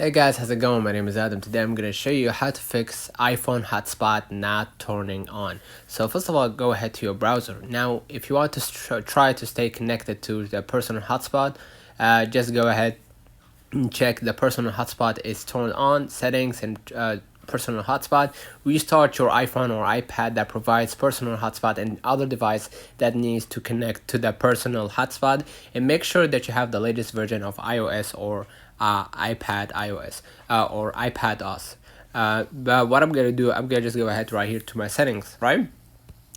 Hey guys, how's it going? My name is Adam. Today I'm going to show you how to fix iPhone hotspot not turning on. So first of all, go ahead to your browser. Now, if you want to try to stay connected to the personal hotspot, just go ahead and check the personal hotspot is turned on, settings and personal hotspot. Restart your iPhone or iPad that provides personal hotspot and other device that needs to connect to the personal hotspot, and make sure that you have the latest version of iOS or iPad iOS or iPad OS. But what I'm gonna do, I'm gonna just go ahead right here to my settings, right?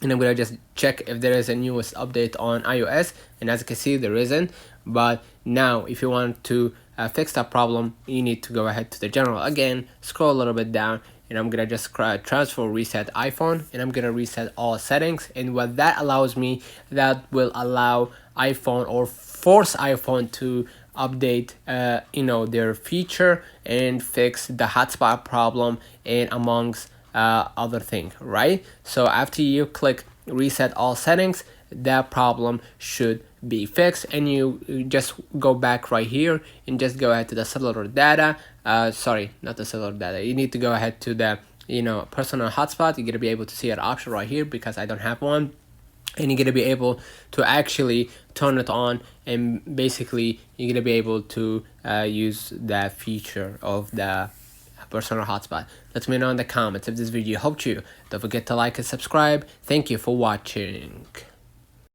And I'm gonna just check if there is a newest update on iOS, and as you can see there isn't. But now if you want to fix that problem, you need to go ahead to the general again, scroll a little bit down, and I'm gonna just transfer reset iPhone, and I'm gonna reset all settings. And what that allows me, that will allow iPhone or force iPhone to update their feature and fix the hotspot problem and amongst other thing, right? So after you click reset all settings, that problem should be fixed, and you just go back right here and just go ahead to the cellular data. Sorry, not the cellular data. You need to go ahead to the personal hotspot. You're gonna be able to see an option right here because I don't have one, and you're gonna be able to actually turn it on, and basically you're gonna be able to use that feature of the personal hotspot. Let me know in the comments if this video helped you. Don't forget to like and subscribe. Thank you for watching.